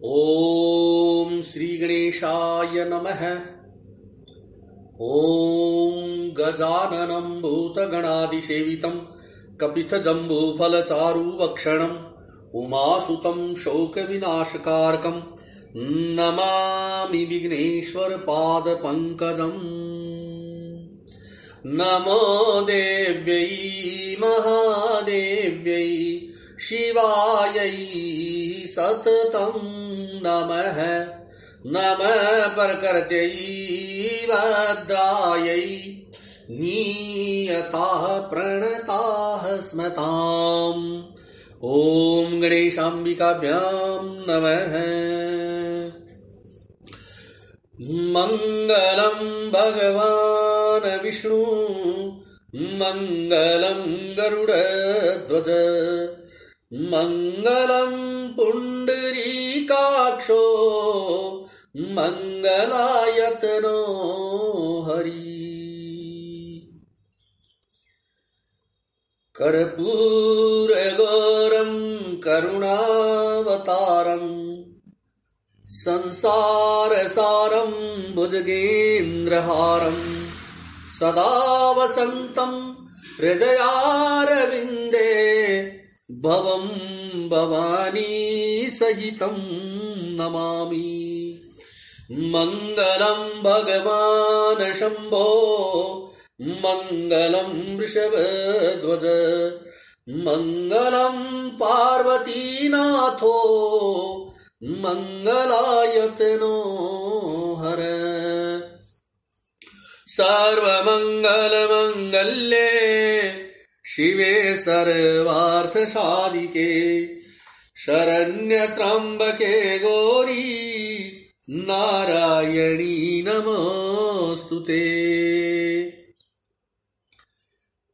ओम श्री गणेशाय नमः। ओम गजाननं भूतगणादिसेवितं कपितजम्बूफलचारुभक्षणं उमासुतं शोकविनाशकारकं नमामि विघ्नेश्वरपादपङ्कजम्। नमो देव्यै महादेव्यै शिवायै सततं नमः। नमः प्रकृत्यै भद्रायै नियताः प्रणताः स्मताम्। ॐ गणेशाम्बिकाभ्यां नमः। मङ्गलं भगवान् विष्णु मङ्गलं गरुडध्वज मङ्गलं पुण्डरीकाक्षो मङ्गलायतनो हरि। कर्पूरगौरं करुणावतारं संसारसारं भुजगेन्द्रहारं सदा वसन्तं हृदयारविन्दे भवं भवानी सहितं नमामि। मङ्गलं भगवान् शम्भो मङ्गलं वृषभध्वज मङ्गलं पार्वतीनाथो मङ्गलायतनो हर। सर्वमङ्गलमङ्गल्ये शिवे सर्वार्थसाधिके शरण्यत्र्यम्बके गौरी नारायणी नमोस्तुते।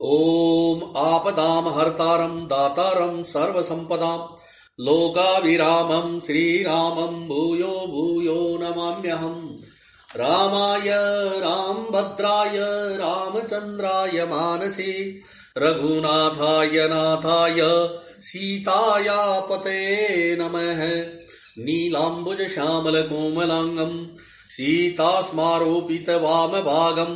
ॐ आपदामहर्तारं दातारं सर्वसम्पदां लोकाभिरामं श्रीरामं भूयो भूयो नमाम्यहम्। रामाय रामभद्राय रामचन्द्राय मानसे रघुनाथाय नाथाय सीताया पतये नमः। नीलाम्बुज श्यामल कोमलांगं सीतास्मारोपित वामभागं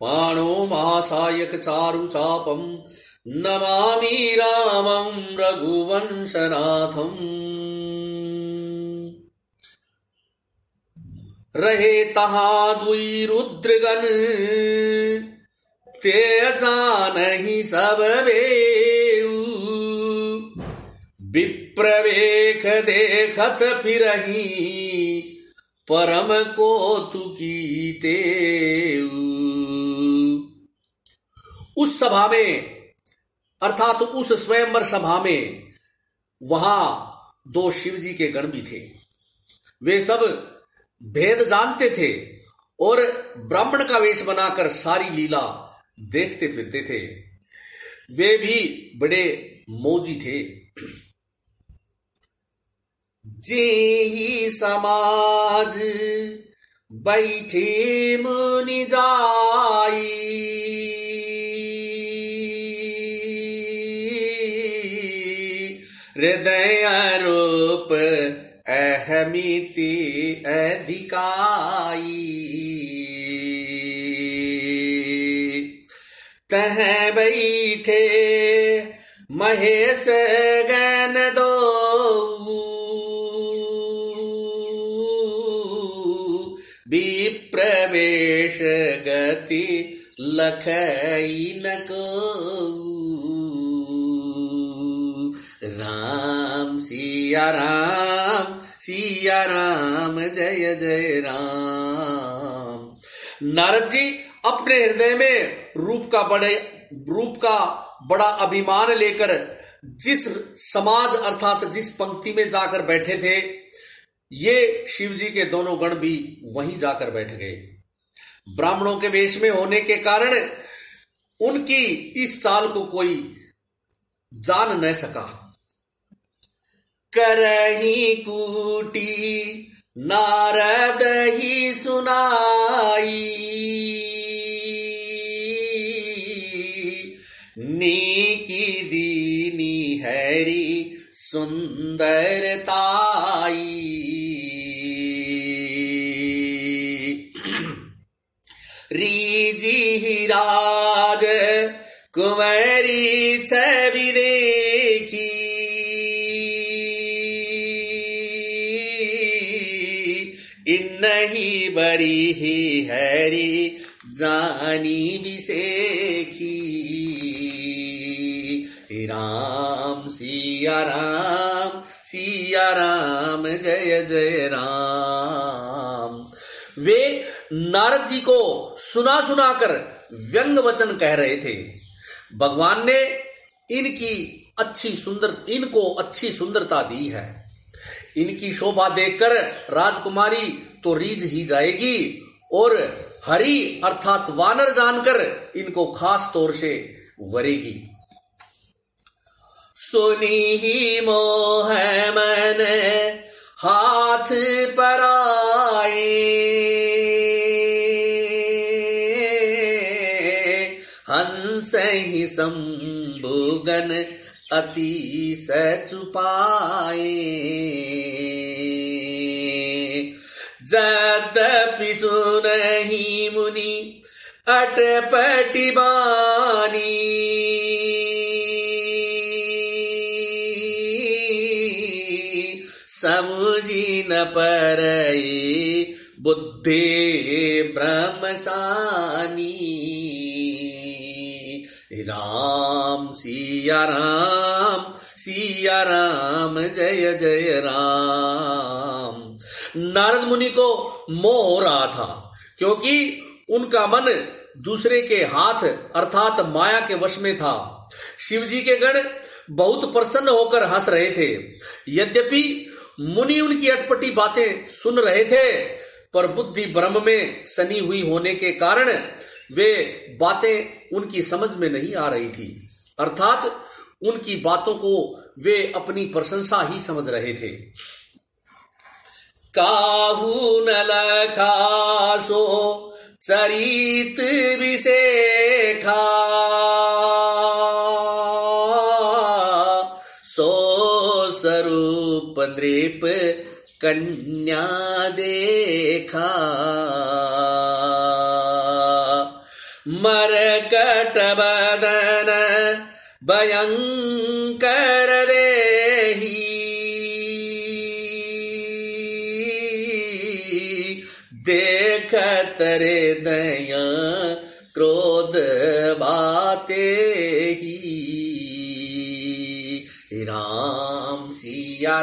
पाणो महासायक चारुचापं नमामि रामं रघुवंशनाथम्। रहे तहाँ दुई रुद्रगण ते जानहि सब बेऊ विप्रवेख देखत फिरहि परम कौतुकी तेऊ। उस सभा में अर्थात उस स्वयंवर सभा में वहां दो शिवजी के गण भी थे। वे सब भेद जानते थे और ब्राह्मण का वेश बनाकर सारी लीला देखते फिरते थे। वे भी बड़े मौजी थे। जेहि समाज बैठे मुनि जाई हृदय रूप अहमिति अधिकाई तह बैठे महेश गण दो विप्रवेश गति लखई न को। राम सिया राम जय जय राम। नारद जी अपने हृदय में रूप का बड़ा अभिमान लेकर जिस समाज अर्थात जिस पंक्ति में जाकर बैठे थे, ये शिवजी के दोनों गण भी वहीं जाकर बैठ गए। ब्राह्मणों के वेश में होने के कारण उनकी इस चाल को कोई जान न सका। करही कूटी नारद ही सुनाई नीकी दीनी हरी सुंदरताई राज कुंवरी छवि देखी, इन्हीं बड़ी ही हरी जानी विसेखी। राम सिया राम जय जय राम। वे नारद जी को सुना सुना कर व्यंग वचन कह रहे थे। भगवान ने इनको अच्छी सुंदरता दी है। इनकी शोभा देखकर राजकुमारी तो रीझ ही जाएगी और हरि अर्थात वानर जानकर इनको खास तौर से वरेगी। सुनी ही मोह मन हाथ पर आए, हंस ही संभुगन अति सचुपाए। यद्यपि सुनहि मुनि अटपटी बानी, समुझी न परई बुद्धि ब्रह्मसानी। राम सिया राम जय जय राम। नारद मुनि को मोह हो रहा था, क्योंकि उनका मन दूसरे के हाथ अर्थात माया के वश में था। शिवजी के गण बहुत प्रसन्न होकर हंस रहे थे। यद्यपि मुनि उनकी अटपटी बातें सुन रहे थे, पर बुद्धि ब्रह्म में सनी हुई होने के कारण वे बातें उनकी समझ में नहीं आ रही थी। अर्थात उनकी बातों को वे अपनी प्रशंसा ही समझ रहे थे। काहू न लखासो चरित विसेखा, सो स्वरूप नृप कन्या देखा। मरकट बदन भयंकर देही, देखत हृदय क्रोध बाते ही। राम सिया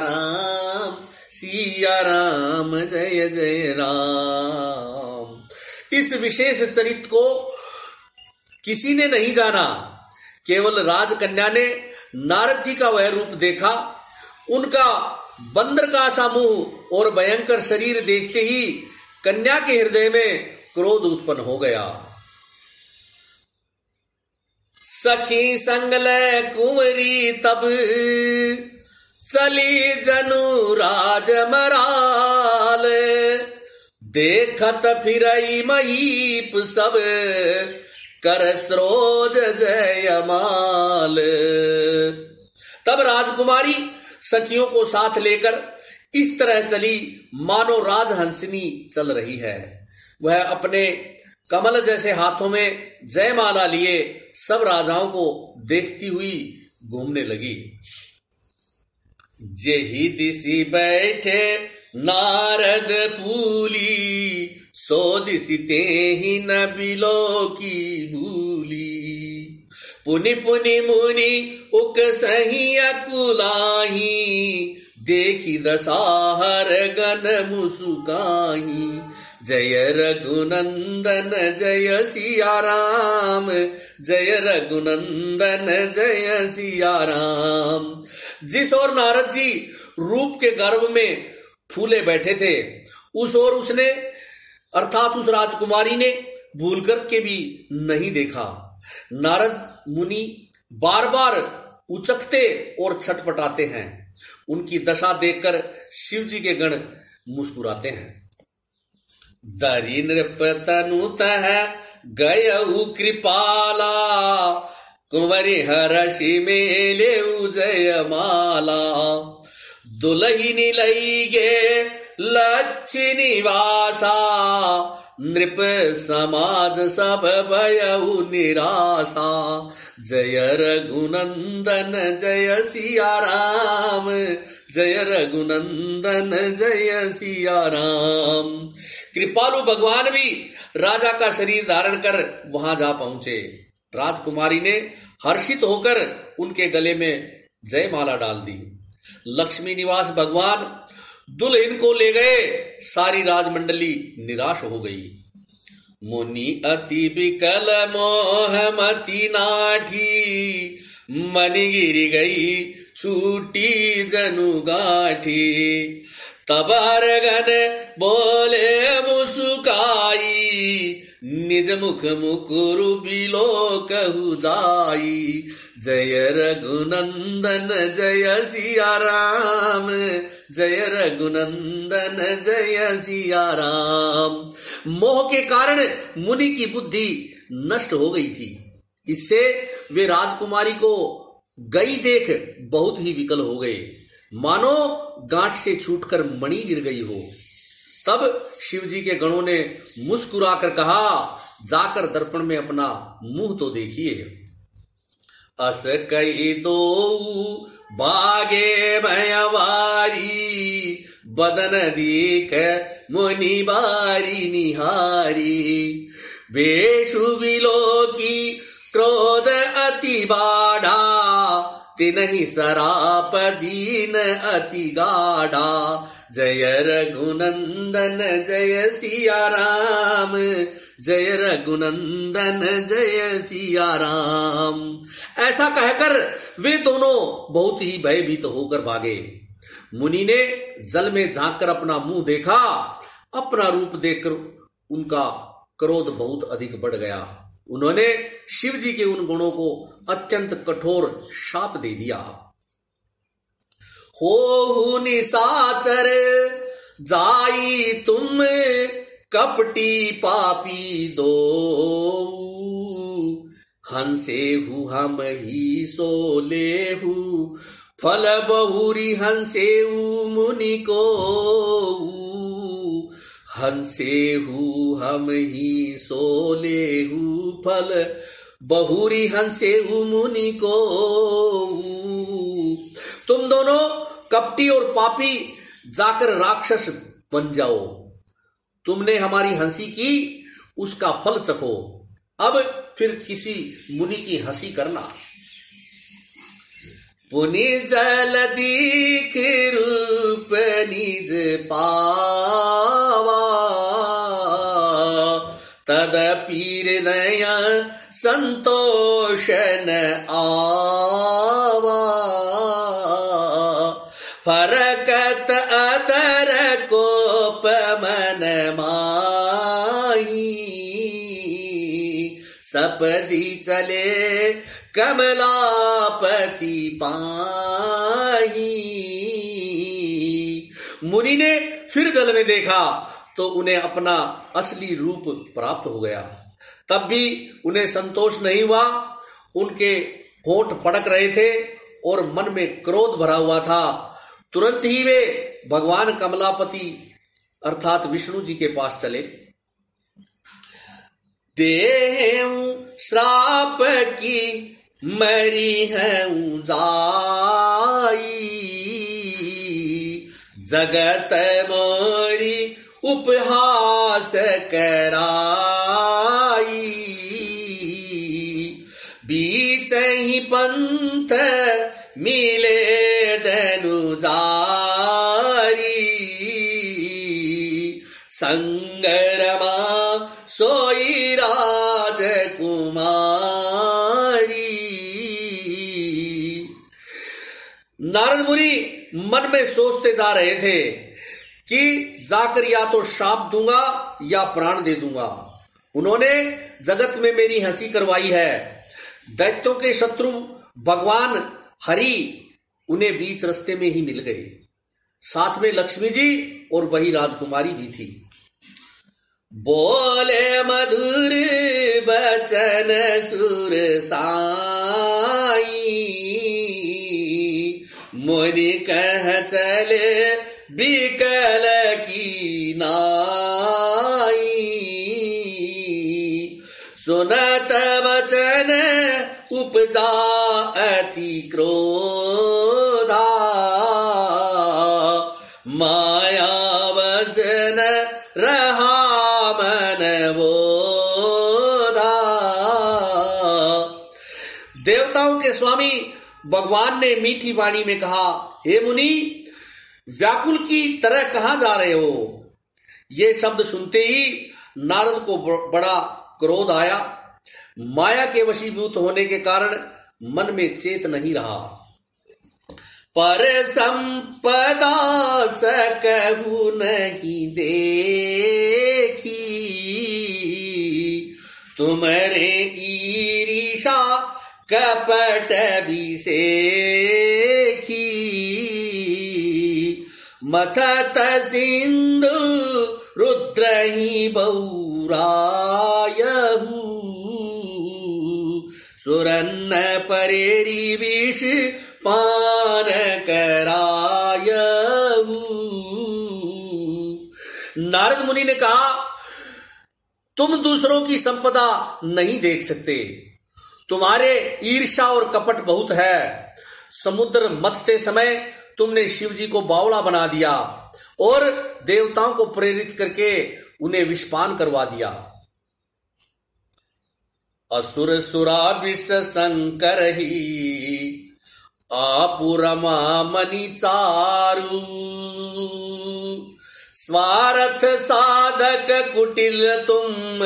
राम जय जय राम। इस विशेष चरित्र को किसी ने नहीं जाना। केवल राजकन्या ने नारद जी का वह रूप देखा। उनका बंदर का सा मुंह और भयंकर शरीर देखते ही कन्या के हृदय में क्रोध उत्पन्न हो गया। सखी संगल कुंवरी तब चली जनु राज मराल, देखत फिरई महीप सब कर सरोज जयमाल। तब राजकुमारी सखियों को साथ लेकर इस तरह चली मानो राजहंसिनी चल रही है। वह अपने कमल जैसे हाथों में जयमाला लिए सब राजाओं को देखती हुई घूमने लगी। जेहि दिशि बैठे नारद फूली, सो दिशि तेहि न बिलो की भूली। पुनि पुनि मुनि उक सही अकुलाही, देखी दसाहर गण मुसुकाही। जय रघुनंदन जय सिया राम, जय रघुनंदन जय सिया राम। जिस ओर नारद जी रूप के गर्भ में फूले बैठे थे, उस ओर उसने अर्थात उस राजकुमारी ने भूल कर के भी नहीं देखा। नारद मुनि बार बार उचकते और छटपटाते हैं। उनकी दशा देखकर शिव जी के गण मुस्कुराते हैं। दरि नृप तनु तह गयउ कृपाला, कुंवरी हर्षि मेले जयमाला। दुलहिनी लई गे लक्ष्य निवासा, नृप समाज सब भयउ निराशा। जय रघुनंदन जय सिया राम, जय रघुनंदन जय सिया राम। कृपालु भगवान भी राजा का शरीर धारण कर वहां जा पहुंचे। राजकुमारी ने हर्षित होकर उनके गले में जयमाला डाल दी। लक्ष्मी निवास भगवान दुल्हन को ले गए। सारी राजमंडली निराश हो गई। मुनि अति विकल मोहमती नाठी, मन गिर गई छूटी जनु गाठी। तब हरगन बोले मुस्काई, निज मुख मुकुरु बिलो कहु जाई। जय रघुनंदन जय सिया राम, जय रघुनंदन जय सिया राम। मोह के कारण मुनि की बुद्धि नष्ट हो गई थी। इससे वे राजकुमारी को गई देख बहुत ही विकल हो गए, मानो गांठ से छूटकर मणि गिर गई हो। तब शिवजी के गणों ने मुस्कुराकर कहा, जाकर दर्पण में अपना मुंह तो देखिए। अस कई दो बागे भयवारी, बदन देख मुनि बारी निहारी। वेशु बिलो की क्रोध अति बाढ़ा, तिनहि सराप दीन अति गाढ़ा। जय रघुनंदन जय सिया राम, जय रघुनंदन जय सिया राम। ऐसा कहकर वे दोनों बहुत ही भयभीत होकर भागे। मुनि ने जल में झांककर अपना मुंह देखा। अपना रूप देखकर उनका क्रोध बहुत अधिक बढ़ गया। उन्होंने शिव जी के उन गुणों को अत्यंत कठोर शाप दे दिया। हो निशाचर जाई तुम कपटी पापी दो, हंसे हु हम ही सो लेहु, फल बहुरी हंसे मुनि को। हंसे हु हम ही सो लेहु, फल बहुरी हंसे मुनि को। तुम दोनों कपटी और पापी जाकर राक्षस बन जाओ। तुमने हमारी हंसी की, उसका फल चखो। अब फिर किसी मुनि की हंसी करना। पुनि जल दीख रूप निज पावा, तदपि हृदय संतोषन आवा। फरकत अतर कोप मन माही, सपदी चले कमलापति पाही। मुनि ने फिर जल में देखा तो उन्हें अपना असली रूप प्राप्त हो गया। तब भी उन्हें संतोष नहीं हुआ। उनके होंठ फड़क रहे थे और मन में क्रोध भरा हुआ था। तुरंत ही वे भगवान कमलापति अर्थात विष्णु जी के पास चले। देहु श्राप की मरी हूं जाई, जगत मोरी उपहास कराई। बीच ही पंथ मिले दनु जारी, संगरमा सोई राजकुमारी। नारद मुनि मन में सोचते जा रहे थे कि जाकर या तो शाप दूंगा या प्राण दे दूंगा। उन्होंने जगत में मेरी हंसी करवाई है। दैत्यों के शत्रु भगवान हरि उन्हें बीच रास्ते में ही मिल गए। साथ में लक्ष्मी जी और वही राजकुमारी भी थी। बोले मधुर बचन सुर साई, मुनि कह चले बिकल की नाई। उपजा अति क्रोधा, माया बस न रहा मन बोधा। देवताओं के स्वामी भगवान ने मीठी वाणी में कहा, हे मुनि, व्याकुल की तरह कहां जा रहे हो? ये शब्द सुनते ही नारद को बड़ा क्रोध आया। माया के वशीभूत होने के कारण मन में चेत नहीं रहा। पर संपदा सकहु नहीं देखी, तुम्हारे ईर्षा कपट विसेखी। मथत सिंधु रुद्र ही बौरायहु, सुरन्न परेरी विष पान करायहु। नारद मुनि ने कहा, तुम दूसरों की संपदा नहीं देख सकते, तुम्हारे ईर्ष्या और कपट बहुत है। समुद्र मथते समय तुमने शिव जी को बावला बना दिया और देवताओं को प्रेरित करके उन्हें विषपान करवा दिया। असुर सुरा विष शंकर ही, आपुरमा मणि चारु। स्वार्थ साधक कुटिल तुम,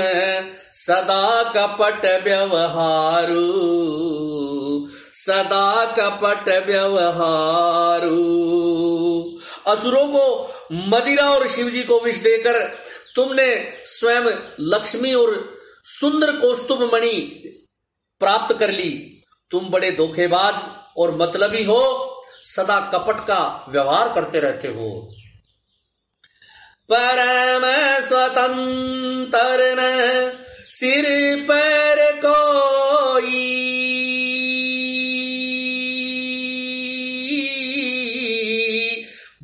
सदा कपट व्यवहारू, सदा कपट व्यवहारू। असुरों को मदिरा और शिवजी को विष देकर तुमने स्वयं लक्ष्मी और सुंदर कौस्तुभ मणि प्राप्त कर ली। तुम बड़े धोखेबाज और मतलबी हो, सदा कपट का व्यवहार करते रहते हो। परम स्वतंत्र न सिर पर कोई,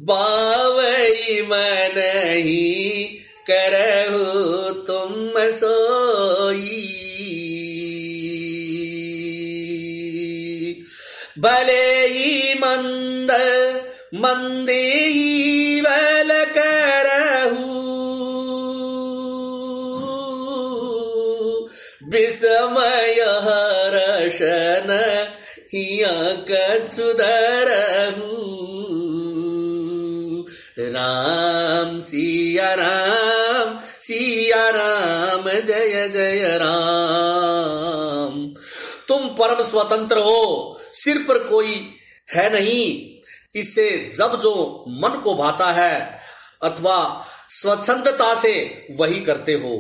बावई मन ही करहु तुम सोई। भले ही मंद मंदे ही वल करहु, विस्मय हर्षन हिया कछुधरहु। राम सिया राम, सिया राम, जय जय राम। तुम परम स्वतंत्र हो, सिर पर कोई है नहीं। इससे जब जो मन को भाता है अथवा स्वच्छंदता से वही करते हो।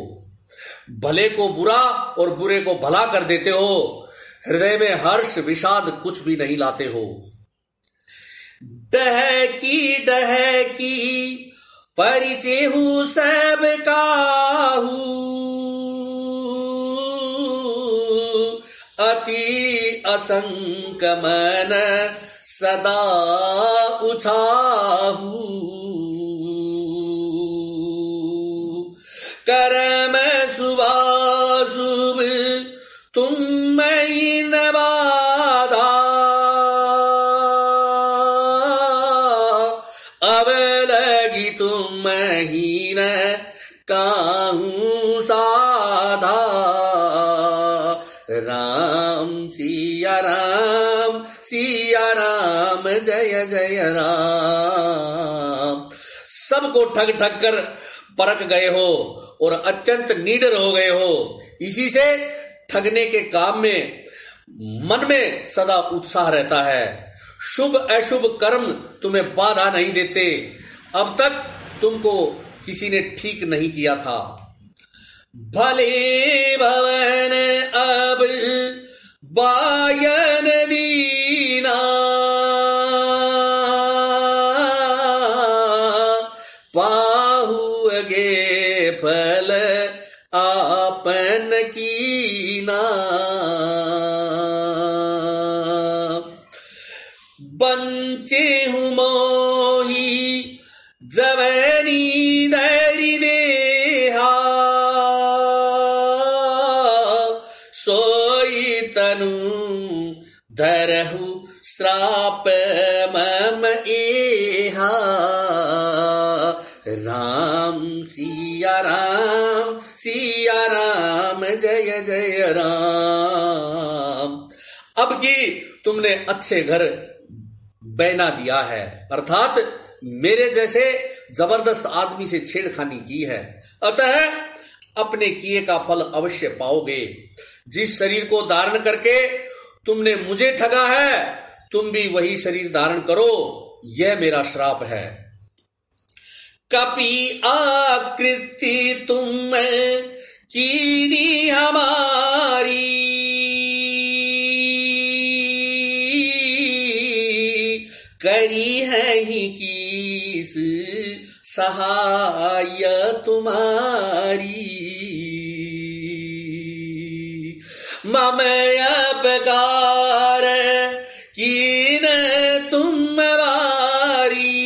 भले को बुरा और बुरे को भला कर देते हो। हृदय में हर्ष विषाद कुछ भी नहीं लाते हो। डहकी परिचेहु सब काहू, अति असंक मन सदा उछाहू। कर्म शुभाशुभ तुम मई न बाधा, अब लगी तुम ही न काहू साधा। राम सिया राम, सिया राम, जय जय राम। सबको ठग ठग कर परख गए हो और अत्यंत निडर हो गए हो। इसी से ठगने के काम में मन में सदा उत्साह रहता है। शुभ अशुभ कर्म तुम्हें बाधा नहीं देते। अब तक तुमको किसी ने ठीक नहीं किया था। भले भवन अब बायन दीना, पाहु गे फल आपन कीना। बंचे हूँ मोही जवनी धरि देहा, सोई तनु धरहु श्राप मम एहा। राम सिया राम जय जय राम। अब की तुमने अच्छे घर बना दिया है, अर्थात मेरे जैसे जबरदस्त आदमी से छेड़खानी की है, अतः अपने किए का फल अवश्य पाओगे। जिस शरीर को धारण करके तुमने मुझे ठगा है, तुम भी वही शरीर धारण करो, यह मेरा श्राप है। कपि आकृति तुम कीनी हमारी, करी है ही किस सहाय तुम्हारी। मम अपकार कीन तुम वारी,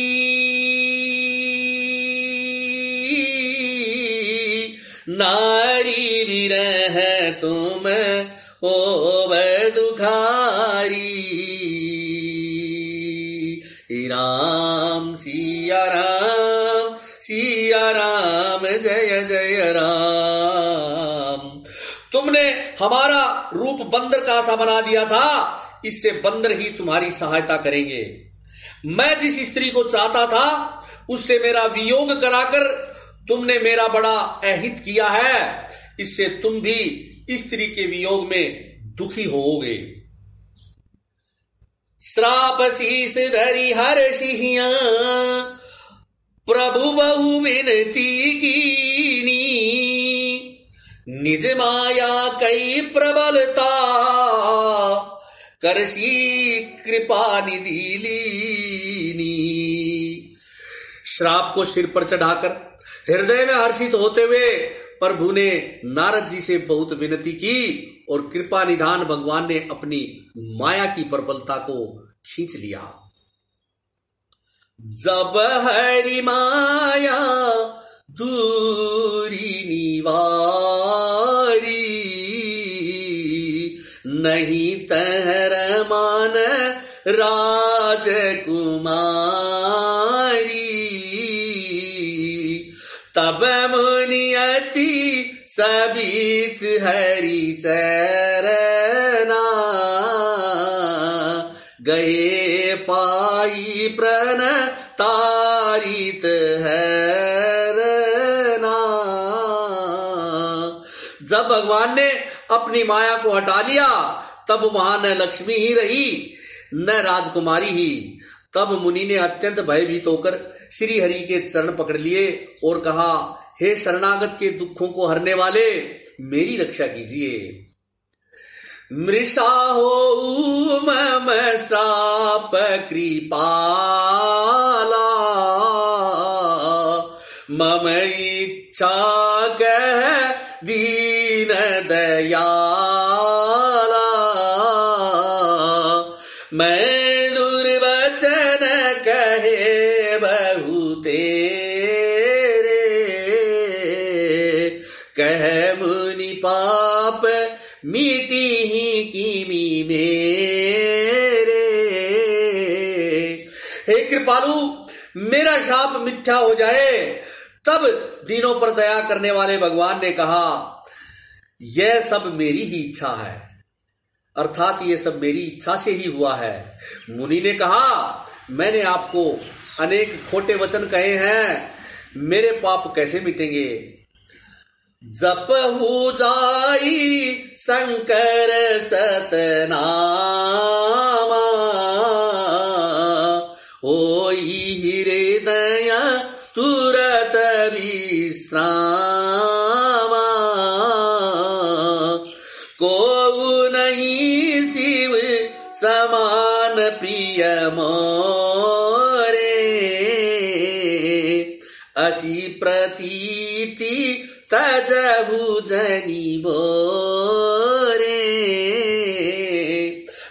नारी विरह तुम होव दुखारी। राम सिया राम जय जय राम। तुमने हमारा रूप बंदर का सा बना दिया था, इससे बंदर ही तुम्हारी सहायता करेंगे। मैं जिस स्त्री को चाहता था उससे मेरा वियोग कराकर तुमने मेरा बड़ा अहित किया है, इससे तुम भी स्त्री के वियोग में दुखी होोगे। श्राप शीस धरि हर्षिया, प्रभु बहु विनती कीनी। निज माया कई प्रबलता, करसी कृपा निधि लीनी। श्राप को सिर पर चढ़ाकर हृदय में हर्षित होते हुए प्रभु ने नारद जी से बहुत विनती की और कृपा निधान भगवान ने अपनी माया की प्रबलता को खींच लिया। जब हरि माया दूरी निवारी, नहीं तहर मान राजकुमारी। तब मुनियति सबीत हरि चरना, गए पाई प्रण तारित हरना। जब भगवान ने अपनी माया को हटा लिया, तब वहां न लक्ष्मी ही रही न राजकुमारी ही। तब मुनि ने अत्यंत भयभीत होकर श्री हरि के चरण पकड़ लिए और कहा, हे शरणागत के दुखों को हरने वाले, मेरी रक्षा कीजिए। मृषा हो मम श्राप कृपाला, मम इच्छा कह दीन दयाला। मैं दुर्वचन कहे बहु तेरे, कह मुनि पाप मिटी ही कीमी मेरे। हे कृपालु, मेरा शाप मिथ्या हो जाए। तब दीनों पर दया करने वाले भगवान ने कहा, यह सब मेरी ही इच्छा है, अर्थात ये सब मेरी इच्छा से ही हुआ है। मुनि ने कहा, मैंने आपको अनेक खोटे वचन कहे हैं, मेरे पाप कैसे मिटेंगे। जप हो जाई शंकर सतनामा, होई हृदय तुरत विश्रामा। को नहीं शिव समान प्रिय मोरे, असी प्रतीति तजहु जनी बोरे।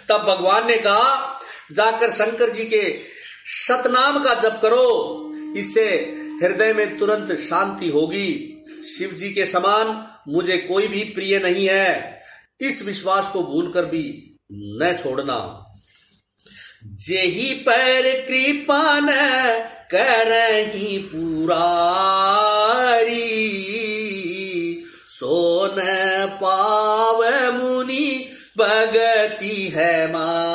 तब भगवान ने कहा, जाकर शंकर जी के सतनाम का जप करो, इससे हृदय में तुरंत शांति होगी। शिव जी के समान मुझे कोई भी प्रिय नहीं है। इस विश्वास को भूलकर भी न छोड़ना। जेहि पर कृपा न करही पुरारी, सो न पाव मुनि भगति है मारी।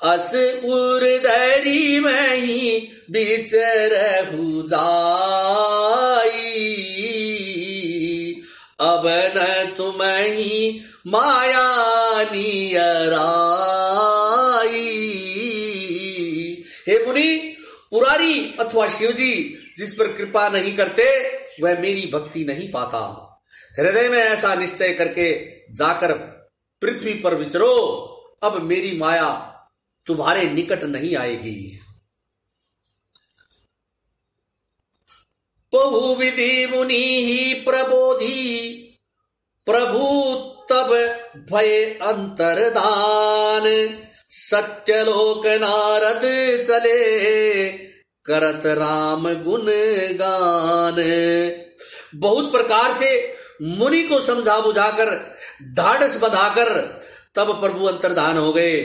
अस उर्धरी मही बिचरहु जाई, अब न तुम्हि माया नियराई। हे मुनि, पुरारी अथवा शिवजी जिस पर कृपा नहीं करते वह मेरी भक्ति नहीं पाता। हृदय में ऐसा निश्चय करके जाकर पृथ्वी पर विचरो, अब मेरी माया तुम्हारे निकट नहीं आएगी। बहुविधि मुनि ही प्रबोधी, प्रभु तब भय अंतरदान। सत्यलोक नारद चले करत राम गुण गान। बहुत प्रकार से मुनि को समझा बुझाकर ढाढ़स बधाकर तब प्रभु अंतर्धान हो गए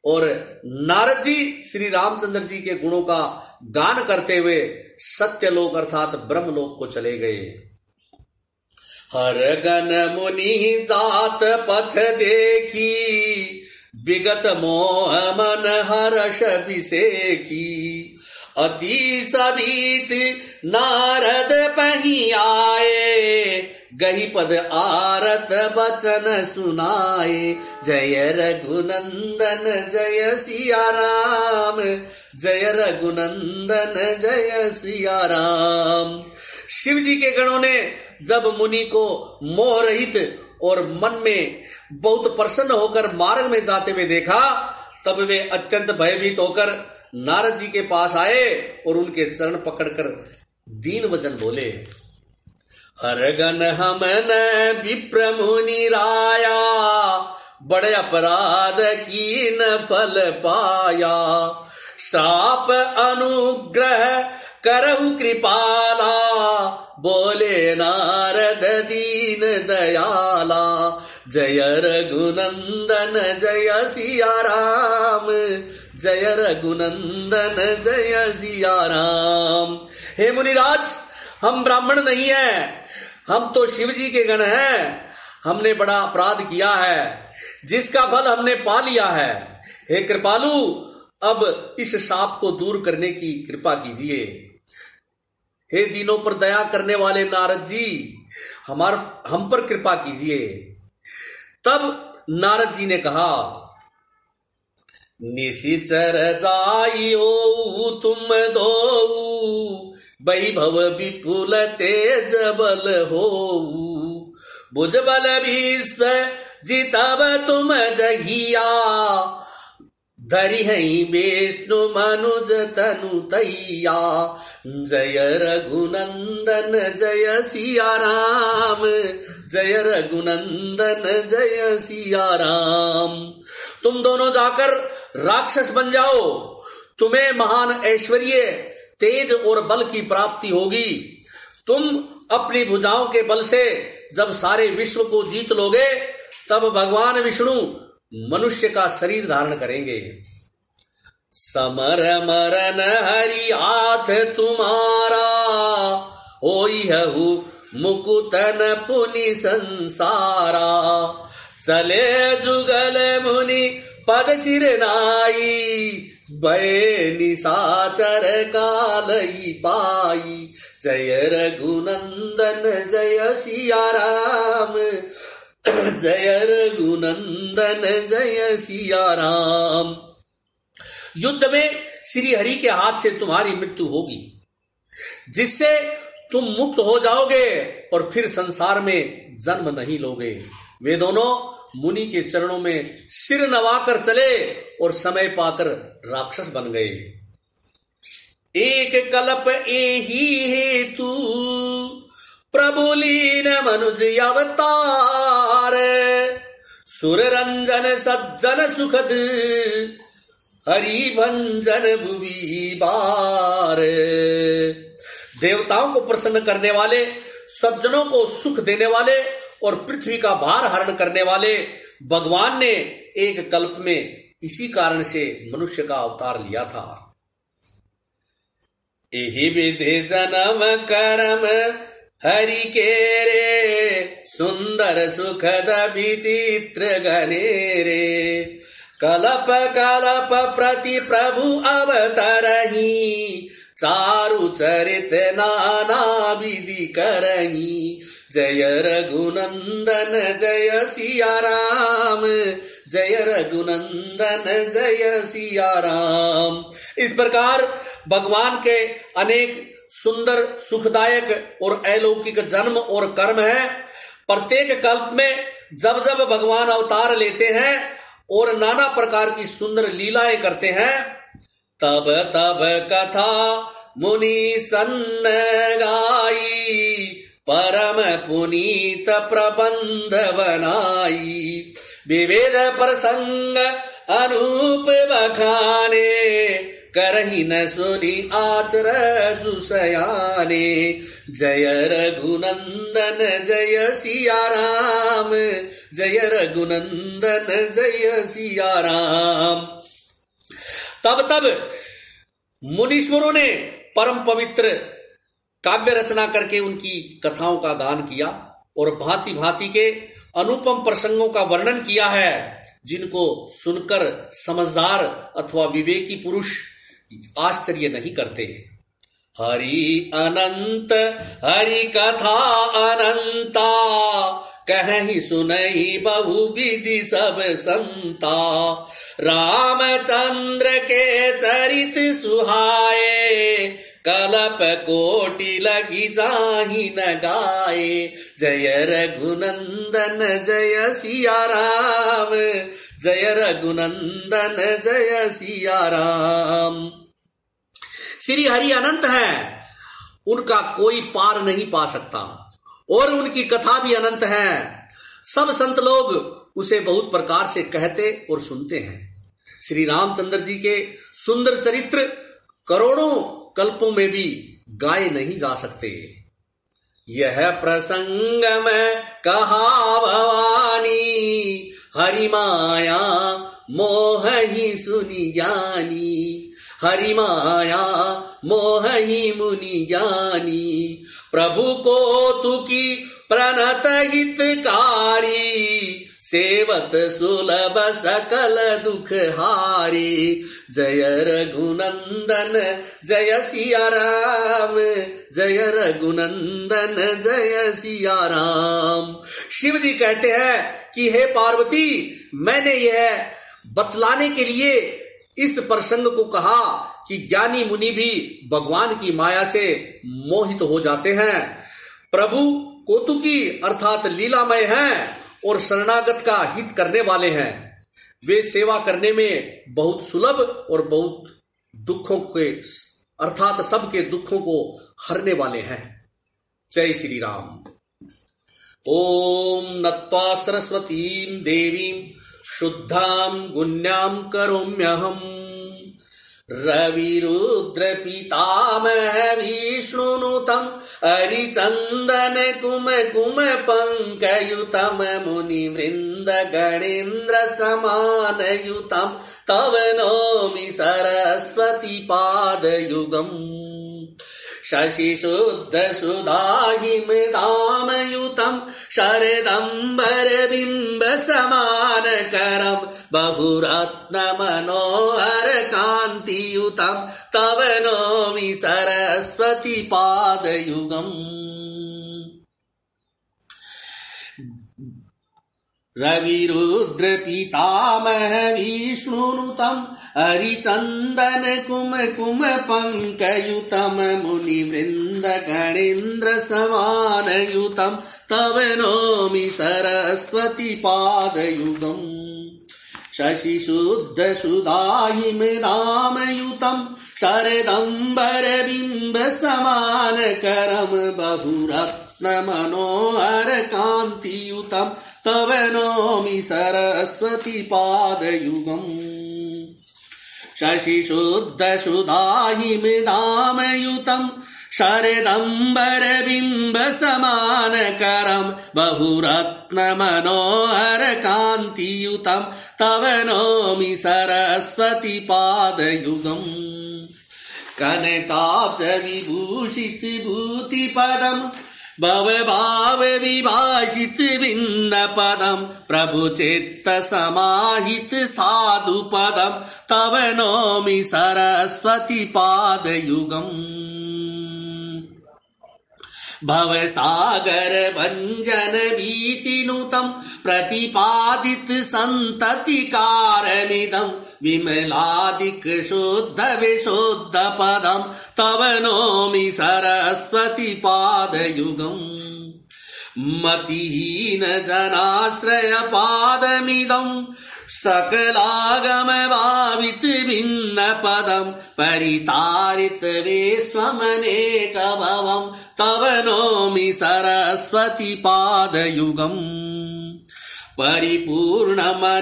और नारद जी श्री रामचंद्र जी के गुणों का गान करते हुए सत्यलोक अर्थात ब्रह्मलोक को चले गए। हर गण मुनि जात पथ देखी, विगत मोह मन हर्ष विसेखी। अति सबीत नारद पही आए, गही पद आरत बचन सुनाए। जय रघुनंदन जय सिया राम, जय रघुनंदन जय सिया राम। शिव जी के गणों ने जब मुनि को मोह रहित और मन में बहुत प्रसन्न होकर मार्ग में जाते हुए देखा, तब वे अत्यंत भयभीत होकर नारद जी के पास आए और उनके चरण पकड़कर दीन वचन बोले। हरगन हमन विप्र मुनि राया, बड़े अपराध की न फल पाया। श्राप अनुग्रह करहु कृपाला, बोले नारद दीन दयाला। जय रघुनंदन जय सिया राम, जय रघुनंदन जय सिया राम। हे मुनिराज, हम ब्राह्मण नहीं हैं, हम तो शिव जी के गण हैं। हमने बड़ा अपराध किया है जिसका फल हमने पा लिया है। हे कृपालु, अब इस शाप को दूर करने की कृपा कीजिए। हे दीनों पर दया करने वाले नारद जी, हम पर कृपा कीजिए। तब नारद जी ने कहा, निशिचर जाइयो तुम दो, वैभव विपुल तेज बल हो। भुजबल विश्व जितब तुम जहिया, धरि हई विष्णु मनुज तनु तैया। जय रघुनंदन जय सिया राम, जय रघुनंदन जय सिया राम। तुम दोनों जाकर राक्षस बन जाओ, तुम्हें महान ऐश्वर्य, तेज और बल की प्राप्ति होगी। तुम अपनी भुजाओं के बल से जब सारे विश्व को जीत लोगे, तब भगवान विष्णु मनुष्य का शरीर धारण करेंगे। समर मरन हरि हाथ तुम्हारा, होई हहु मुकुतन पुनि संसारा। चले जुगल मुनि पद सिर नाई, भय निशाचर कालई पाई। जय रघुनंदन जय सिया राम, जय रघुनंदन जय सिया राम। युद्ध में श्री हरि के हाथ से तुम्हारी मृत्यु होगी, जिससे तुम मुक्त हो जाओगे और फिर संसार में जन्म नहीं लोगे। वे दोनों मुनि के चरणों में सिर नवाकर चले और समय पाकर राक्षस बन गए। एक कल्प एही हेतु प्रभु लीन मनुज अवतार। सुर रंजन सज्जन सुखद हरि भंजन भुवि बार। देवताओं को प्रसन्न करने वाले, सज्जनों को सुख देने वाले और पृथ्वी का भार हरण करने वाले भगवान ने एक कल्प में इसी कारण से मनुष्य का अवतार लिया था। एहि विधि जन्म कर्म हरि के रे, सुंदर सुखद विचित्र गनेरे। कलप कलप प्रति प्रभु अवतरही, चारु चरित नाना विधि करही। जय रघुनंदन जय सिया राम, जय रघुनंदन जय सिया राम। इस प्रकार भगवान के अनेक सुंदर सुखदायक और अलौकिक जन्म और कर्म है। प्रत्येक कल्प में जब जब भगवान अवतार लेते हैं और नाना प्रकार की सुंदर लीलाएं करते हैं, तब तब कथा मुनि सन्न गाई, परम पुनीत प्रबंध बनाई। विविध प्रसंग अनूप बखाने, करही न सुनी आचर सयाने। जय रघुनंदन जय सिया राम, जय रघुनंदन जय सिया राम। तब तब मुनीश्वरों ने परम पवित्र काव्य रचना करके उनकी कथाओं का गान किया और भांति भांति के अनुपम प्रसंगों का वर्णन किया है, जिनको सुनकर समझदार अथवा विवेकी पुरुष आश्चर्य नहीं करते। हरि अनंत हरि कथा अनंता, कहीं सुनई बहु विधि सब संता। रामचंद्र के चरित सुहाए, कलप कोटि लगी जाहि न गाए। जय रघुनंदन जय सिया राम, जय रघुनंदन जय सिया राम। श्री हरि अनंत है, उनका कोई पार नहीं पा सकता, और उनकी कथा भी अनंत है। सब संत लोग उसे बहुत प्रकार से कहते और सुनते हैं। श्री रामचंद्र जी के सुंदर चरित्र करोड़ों कल्पों में भी गाए नहीं जा सकते। यह प्रसंग में कहा भवानी, हरि माया मोह ही सुनी ज्ञानी। हरि माया मोह ही मुनि ज्ञानी। प्रभु को तुकी प्रणत हितकारी, सेवत सुलभ सकल दुख हारी। जय रघुनंदन जय सिया राम, जय रघुनंदन जय सिया राम। शिव जी कहते हैं कि हे पार्वती, मैंने यह बतलाने के लिए इस प्रसंग को कहा कि ज्ञानी मुनि भी भगवान की माया से मोहित हो जाते हैं। प्रभु कौतुकी अर्थात लीलामय हैं और शरणागत का हित करने वाले हैं। वे सेवा करने में बहुत सुलभ और बहुत दुखों के अर्थात सबके दुखों को हरने वाले हैं। जय श्री राम। ओम नत्वा सरस्वतीं देवीं शुद्धां गुण्यां करोम्यहम्। रविरुद्र पितामह विष्णुनुतं, हरिचंदन कुम कुम पंकयुतं। मुनि वृंद गणेन्द्र समानयुतं, तव नौमि सरस्वती पादयुगम्। शशि शुद्ध सुधाहिमदामयुतं, शरदंबर बिंब समान करम। बहुरत्न मनोहर कांतियुतं, तव नौमि सरस्वती पादयुगम्। रविरुद्र पितामह विष्णुनुतं, हरिचंदन कुम कुम पंकयुतं। मुनि वृंद गणेन्द्र समानयुतं, तव नौमि सरस्वती पादयुगम्। शशि शुद्ध सुधाहिमदामयुतं, शरदंबर बिंब समान करम। बहुरत्न मनोहर कांतियुतं, तव नौमि सरस्वती पादयुगम्। शशि शुद्ध सुधाहिमदामयुतं, शरदंबर बिंब समान करम बहुरत्न मनोहर कांतियुतम तव नौमि सरस्वती पादयुगम कनकाब्ज विभूषित भूति पदम भवभाव विभाषित भिन्न पदम प्रभु चित्त समाहित साधु पदम तव नौमि सरस्वती पादयुगम भवसागर भंजन भीतिनुतम प्रतिपादित संततिकारमिदम विमलादिक शुद्ध विशुद्ध पदम तव नौमि सरस्वती पादयुगम मतिहीन जनाश्रय पादमिदम सकलागम भावित भिन्न पदम परितारित विश्वमनेक भवम तव नौमि सरस्वती पादयुगम परिपूर्णमनेकम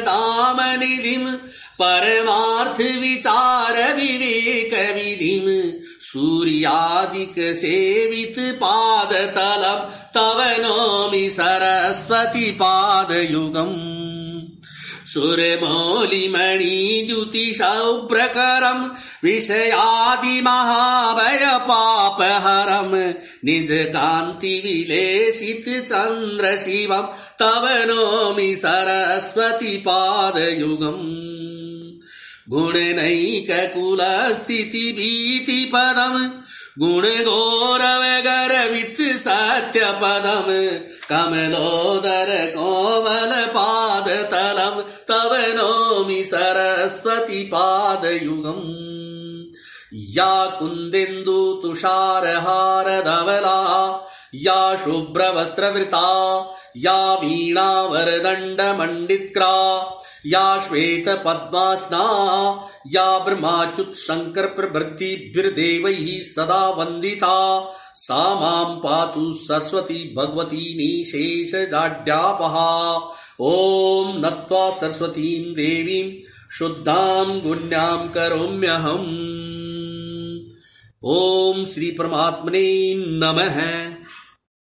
धाम निधिम परमार्थ विचार विवेक विधिम सूर्यादिक सेवित पादतलम तव नौमि सरस्वती पादयुगम सुरमौलिमणि द्युतिशौभ्रकरम विषयादि महाभय पापहरम निज कांति विलेसित चंद्र शिवम तव नौमि सरस्वती पादयुगम गुणनैक कुल स्थिति भीति पदम गुण गौरव गर्वित सत्य पदम कमलोदर कोमल पाद तलम तव नौमि सरस्वती पादयुगम या कुंदेन्दु तुषार हार धवला या शुभ्र वस्त्रवृता या वीणा वरदंड मंडित्क्रा या श्वेत पद्मासना या ब्रह्माच्युत शंकर प्रभृतिभिर्देवैः सदा वंदिता सा मां पातु सरस्वती भगवती निशेष जाड्यापहा ओम नत्वा सरस्वतीं देवीं शुद्धां गुण्यां करोम्यहम्। ओम श्री परमात्मने नमः।